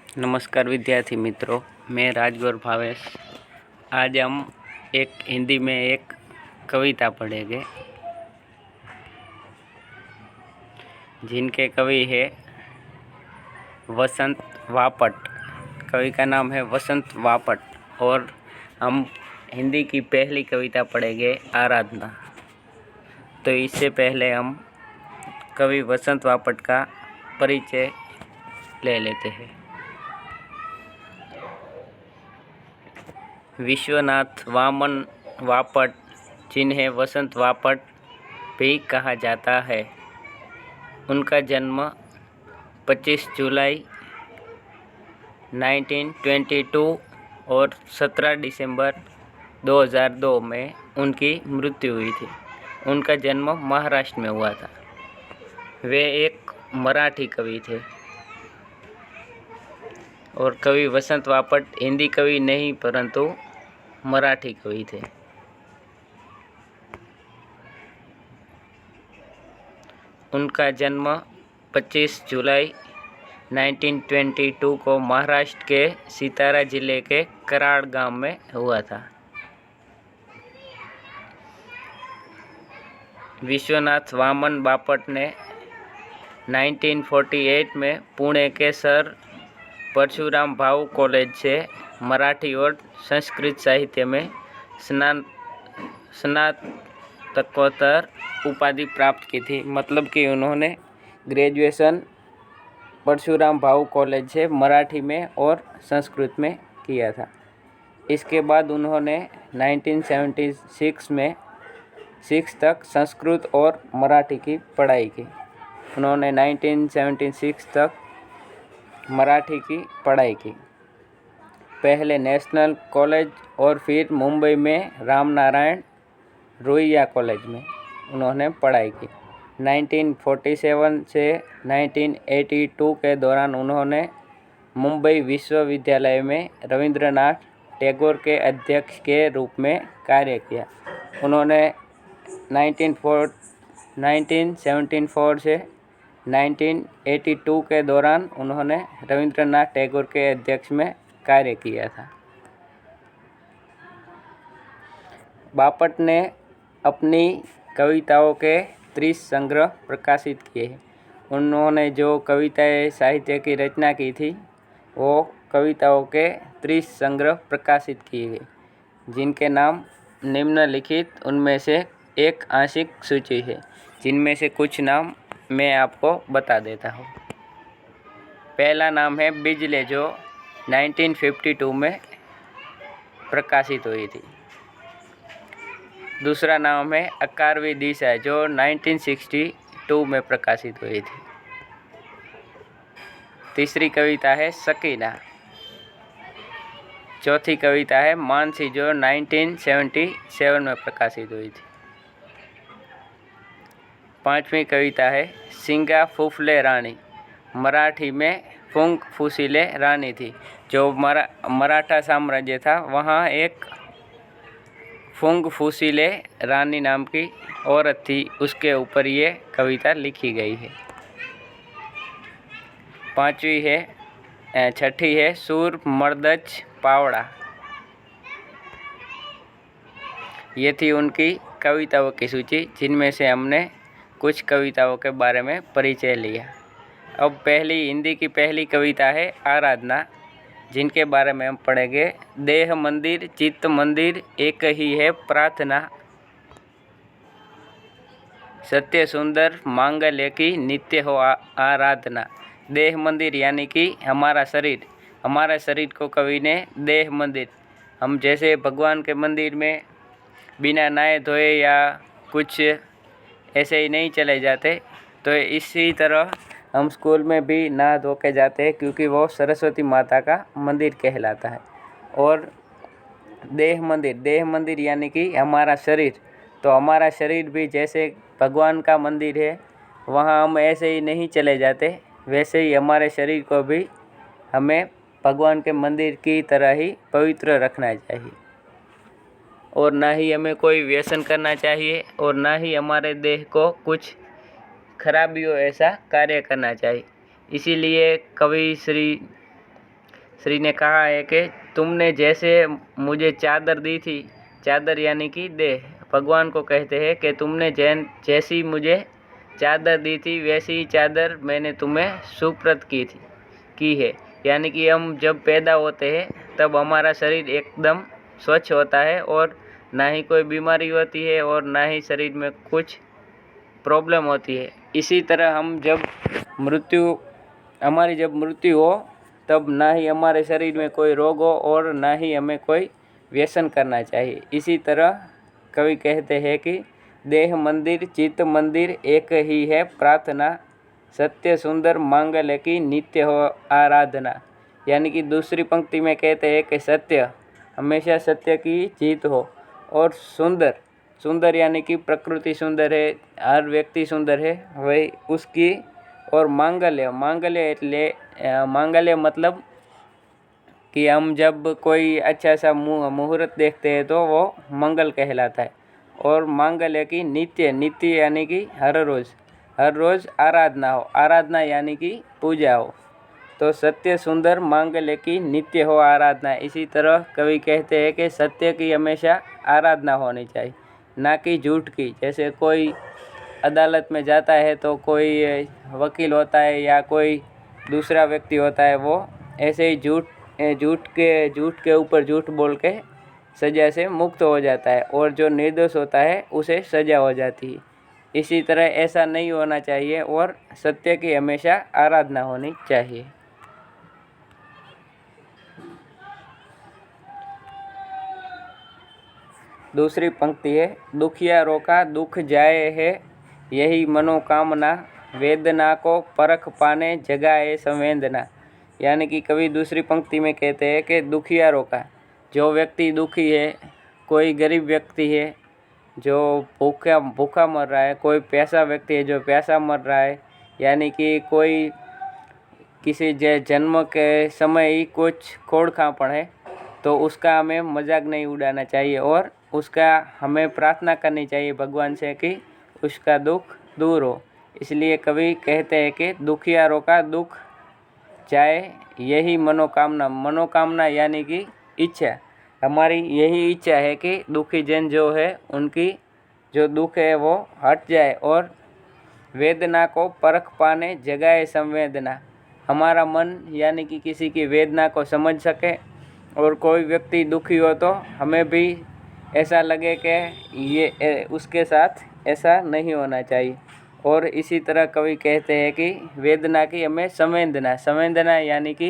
नमस्कार विद्यार्थी मित्रों, मैं राजगौर भावेश। आज हम हिंदी में एक कविता पढ़ेंगे जिनके कवि है वसंत वापट। कवि का नाम है वसंत वापट और हम हिंदी की पहली कविता पढ़ेंगे आराधना। तो इससे पहले हम कवि वसंत वापट का परिचय ले लेते हैं। विश्वनाथ वामन वापट, जिन्हें वसंत वापट भी कहा जाता है, उनका जन्म 25 जुलाई 1922 और 17 दिसंबर 2002 में उनकी मृत्यु हुई थी। उनका जन्म महाराष्ट्र में हुआ था। वे एक मराठी कवि थे और कवि वसंत वापट हिंदी कवि नहीं परंतु मराठी कवि थे। उनका जन्म 25 जुलाई 1922 को महाराष्ट्र के सितारा जिले के कराड़ गांव में हुआ था। विश्वनाथ वामन बापट ने 1948 में पुणे के सर परशुराम भाऊ कॉलेज से मराठी और संस्कृत साहित्य में स्नातकोत्तर उपाधि प्राप्त की थी। मतलब कि उन्होंने ग्रेजुएशन परशुराम भाऊ कॉलेज से मराठी में और संस्कृत में किया था। इसके बाद उन्होंने 1976 में 6 तक संस्कृत और मराठी की पढ़ाई की। उन्होंने 1976 तक मराठी की पढ़ाई की, पहले नेशनल कॉलेज और फिर मुंबई में रामनारायण रुइया कॉलेज में उन्होंने पढ़ाई की। 1947 से 1982 के दौरान उन्होंने मुंबई विश्वविद्यालय में रविंद्रनाथ टैगोर के अध्यक्ष के रूप में कार्य किया। उन्होंने 1974 से 1982 के दौरान उन्होंने रविंद्रनाथ टैगोर के अध्यक्ष में कार्य किया था। बापट ने अपनी कविताओं के 30 संग्रह प्रकाशित किए। उन्होंने जो कविताएं साहित्य की रचना की थी वो कविताओं के 30 संग्रह प्रकाशित किए गए, जिनके नाम निम्नलिखित उनमें से एक आंशिक सूची है, जिनमें से कुछ नाम मैं आपको बता देता हूँ। पहला नाम है बिजले, जो 1952 में प्रकाशित हुई थी। दूसरा नाम है अकारवी दिशा, जो 1962 में प्रकाशित हुई थी। तीसरी कविता है सकीना। चौथी कविता है मानसी, जो 1977 में प्रकाशित हुई थी। पांचवी कविता है सिंगा फुफले रानी, मराठी में फुंग फुसीले रानी थी। जो मराठा साम्राज्य था, वहाँ एक फुंग फुसीले रानी नाम की औरत थी, उसके ऊपर ये कविता लिखी गई है। छठी है सूर मर्दच पावड़ा। ये थी उनकी कविताओं की सूची, जिनमें से हमने कुछ कविताओं के बारे में परिचय लिया। अब हिंदी की पहली कविता है आराधना, जिनके बारे में हम पढ़ेंगे। देह मंदिर चित्त मंदिर एक ही है प्रार्थना, सत्य सुंदर मांगल्य की नित्य हो आराधना। देह मंदिर यानी कि हमारा शरीर को कवि ने देह मंदिर, हम जैसे भगवान के मंदिर में बिना नहाए धोए या कुछ ऐसे ही नहीं चले जाते, तो इसी तरह हम स्कूल में भी नहा धो के जाते हैं, क्योंकि वो सरस्वती माता का मंदिर कहलाता है। और देह मंदिर यानी कि हमारा शरीर, तो हमारा शरीर भी जैसे भगवान का मंदिर है, वहाँ हम ऐसे ही नहीं चले जाते, वैसे ही हमारे शरीर को भी हमें भगवान के मंदिर की तरह ही पवित्र रखना चाहिए, और ना ही हमें कोई व्यसन करना चाहिए, और ना ही हमारे देह को कुछ खराबी हो ऐसा कार्य करना चाहिए। इसीलिए कवि श्री श्री ने कहा है कि तुमने जैसे मुझे चादर दी थी, चादर यानी कि देह, भगवान को कहते हैं कि तुमने जैसी मुझे चादर दी थी वैसी ही चादर मैंने तुम्हें सुप्रत की है। यानी कि हम जब पैदा होते हैं तब हमारा शरीर एकदम स्वच्छ होता है और ना ही कोई बीमारी होती है और ना ही शरीर में कुछ प्रॉब्लम होती है। इसी तरह हम जब हमारी जब मृत्यु हो तब ना ही हमारे शरीर में कोई रोग हो और ना ही हमें कोई व्यसन करना चाहिए। इसी तरह कवि कहते हैं कि देह मंदिर चित्त मंदिर एक ही है प्रार्थना, सत्य सुंदर मांगल्य की नित्य हो आराधना। यानी कि दूसरी पंक्ति में कहते हैं कि सत्य, हमेशा सत्य की जीत हो, और सुंदर, सुंदर यानी कि प्रकृति सुंदर है, हर व्यक्ति सुंदर है वही उसकी, और मांगल्य, मांगल्य એટલે मांगल्य मतलब कि हम जब कोई अच्छा सा मुहूर्त देखते हैं तो वो मंगल कहलाता है। और मांगल्य की नित्य, नित्य यानी कि हर रोज़ आराधना हो, आराधना यानी कि पूजा हो। तो सत्य सुंदर मांगल्य की नित्य हो आराधना। इसी तरह कवि कहते हैं कि सत्य की हमेशा आराधना होनी चाहिए, ना कि झूठ की। जैसे कोई अदालत में जाता है तो कोई वकील होता है या कोई दूसरा व्यक्ति होता है, वो ऐसे ही झूठ के ऊपर झूठ बोल के सज़ा से मुक्त हो जाता है, और जो निर्दोष होता है उसे सज़ा हो जाती है। इसी तरह ऐसा नहीं होना चाहिए और सत्य की हमेशा आराधना होनी चाहिए। दूसरी पंक्ति है, दुखियारों का दुख जाए है यही मनोकामना, वेदना को परख पाने जगाए संवेदना। यानी कि कवि दूसरी पंक्ति में कहते हैं कि दुखियारों का, जो व्यक्ति दुखी है, कोई गरीब व्यक्ति है जो भूखा मर रहा है, कोई प्यासा व्यक्ति है जो प्यासा मर रहा है, यानी कि कोई किसी जन्म के समय ही कुछ खोड़ खापड़ है, तो उसका हमें मजाक नहीं उड़ाना चाहिए और उसका हमें प्रार्थना करनी चाहिए भगवान से कि उसका दुख दूर हो। इसलिए कवि कहते हैं कि दुखियारों का दुख जाए यही मनोकामना, मनोकामना यानी कि इच्छा, हमारी यही इच्छा है कि दुखी जन जो है उनकी जो दुख है वो हट जाए, और वेदना को परख पाने जगाए संवेदना, हमारा मन यानी कि किसी की वेदना को समझ सके, और कोई व्यक्ति दुखी हो तो हमें भी ऐसा लगे कि ये उसके साथ ऐसा नहीं होना चाहिए। और इसी तरह कवि कहते हैं कि वेदना की हमें संवेदना, संवेदना यानी कि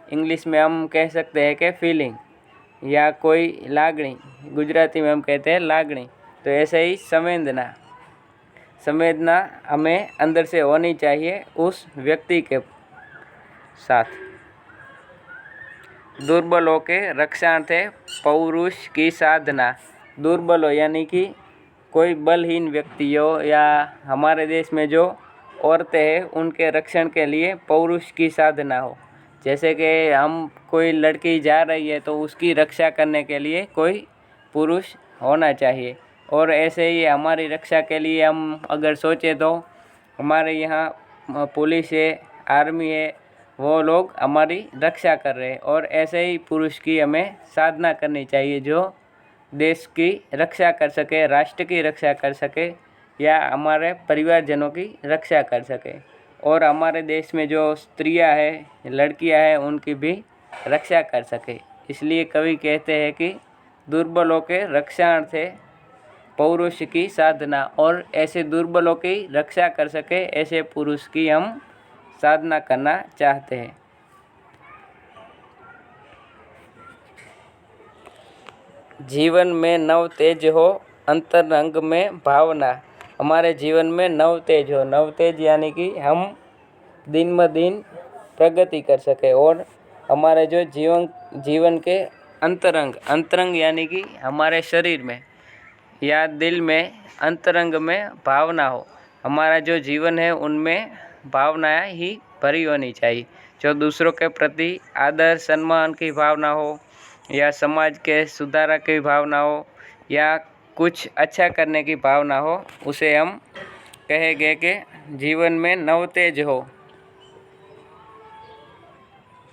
इंग्लिश में हम कह सकते हैं कि फीलिंग या कोई लागणी, गुजराती में हम कहते हैं लागणी, तो ऐसे ही संवेदना, संवेदना हमें अंदर से होनी चाहिए उस व्यक्ति के साथ। दुर्बलों के रक्षार्थे पौरुष की साधना, दुर्बलों यानी कि कोई बलहीन व्यक्ति हो या हमारे देश में जो औरतें हैं उनके रक्षण के लिए पौरुष की साधना हो। जैसे कि हम कोई लड़की जा रही है तो उसकी रक्षा करने के लिए कोई पुरुष होना चाहिए, और ऐसे ही हमारी रक्षा के लिए हम अगर सोचें तो हमारे यहाँ पुलिस है, आर्मी है, वो लोग हमारी रक्षा कर रहे हैं, और ऐसे ही पुरुष की हमें साधना करनी चाहिए जो देश की रक्षा कर सके, राष्ट्र की रक्षा कर सके या हमारे परिवारजनों की रक्षा कर सके, और हमारे देश में जो स्त्रियां हैं, लड़कियां हैं, उनकी भी रक्षा कर सके। इसलिए कवि कहते हैं कि दुर्बलों के रक्षार्थे पौरुष की साधना, और ऐसे दुर्बलों की रक्षा कर सके ऐसे पुरुष की हम साधना करना चाहते हैं। जीवन में नव तेज हो अंतरंग में भावना, हमारे जीवन में नव तेज हो, नव तेज यानी कि हम दिन ब दिन प्रगति कर सके, और हमारे जो जीवन के अंतरंग यानी कि हमारे शरीर में या दिल में, अंतरंग में भावना हो। हमारा जो जीवन है उनमें भावनाएं ही भरी होनी चाहिए, जो दूसरों के प्रति आदर सम्मान की भावना हो, या समाज के सुधार की भावना हो, या कुछ अच्छा करने की भावना हो, उसे हम कहेंगे कि जीवन में नव तेज हो।